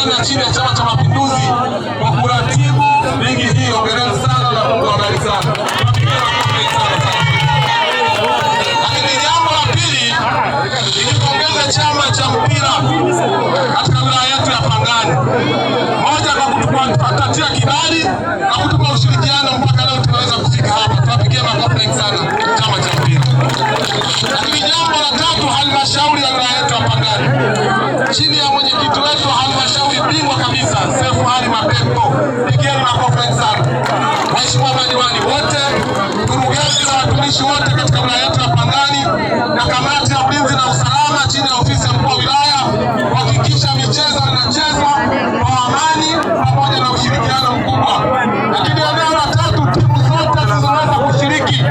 sana chini ya Chama cha Mapinduzi kwa kuratibu ligi hii. Hongereni sana na Mungu awabariki sana. Lakini jambo la pili, nikipongeza chama cha mpira katika wilaya yetu ya Pangani, moja kwa kutupatia kibali na kutupa ushirikiano mpaka leo tunaweza kufika hapa. Tuwapigie makofi mengi sana chama cha mpira. Lakini jambo la tatu, halmashauri ya wilaya yetu ya Pangani chini ya mwenyekiti wetu wa halmashauri bingwa kabisa Seif Ali Mapepo, pigeni makofi mengi sana. Waheshimiwa madiwani wote, kurugenzi na watumishi wote katika wilaya yetu ya Pangani na kamati ya ulinzi na usalama chini ya ofisi ya mkuu wa wilaya kuhakikisha michezo inachezwa kwa amani pamoja na ushirikiano mkubwa. Lakini eneo la tatu, timu zote zinaweza kushiriki.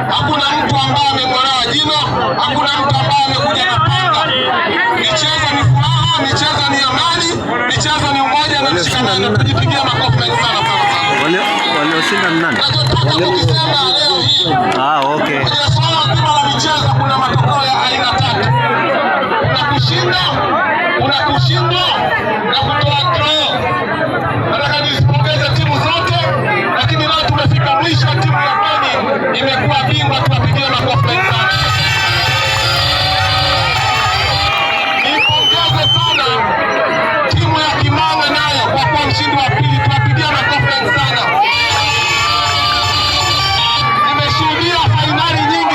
Hakuna mtu ambaye ameng'olewa jino, hakuna mtu ambaye amekuja na panga. Michezo ni furaha, michezo ni amani, michezo ni umoja na mshikamano. Tujipigie makofi mengi sana sana. Walioshinda ni nani? Tukisema leo hii, okay. Kwenye swala zima la michezo kuna matokeo ya aina tatu. Kuna kushindwa na kutoa draw. Nataka nizipongeze timu zote, lakini leo tumefika mwisho. Timu ya Beni imekuwa bingwa, tuwapigie makofi mengi sana. Nipongeze sana timu ya Kimanga nayo kwa kuwa mshindi wa pili, tuwapigie makofi mengi sana. Nimeshuhudia fainali nyingi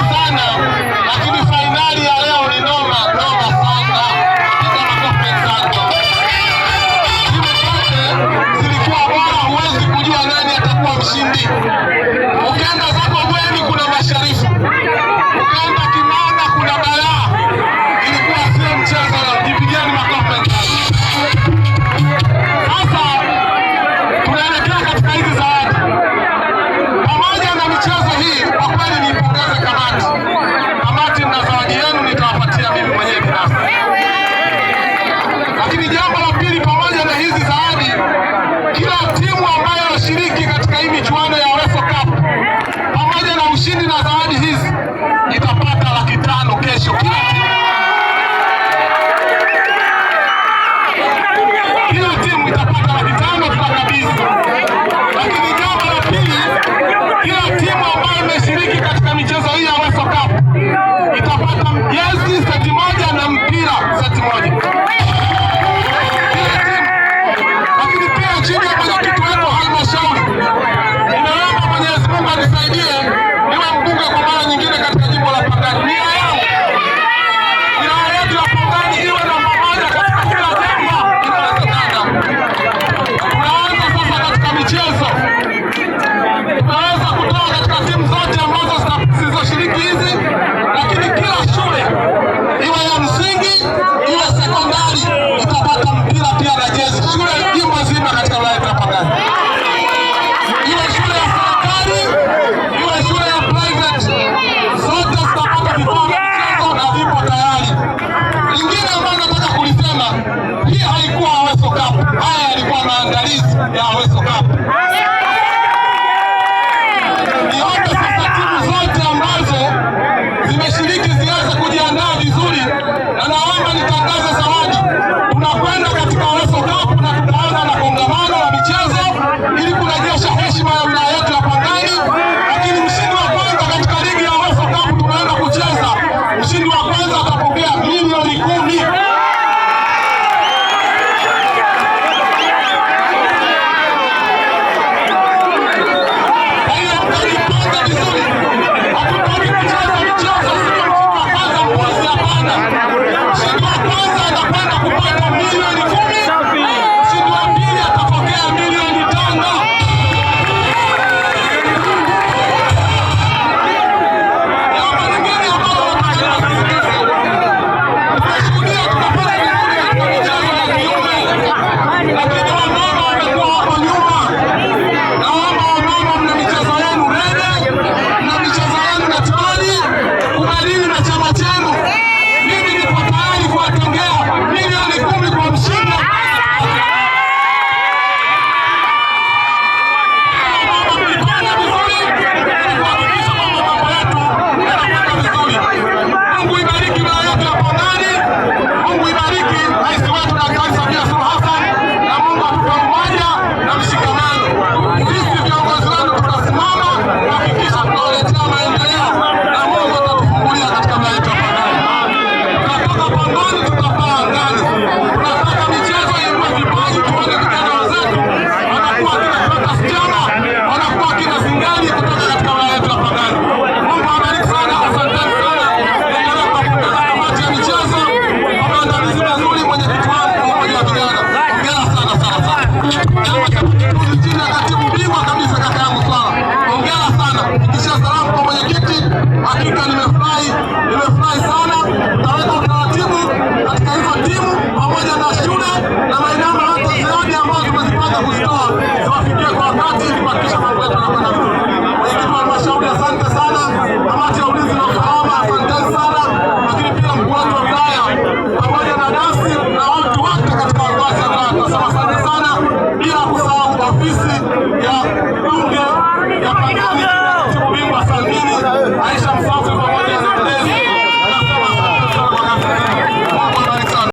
Aisha Mfaume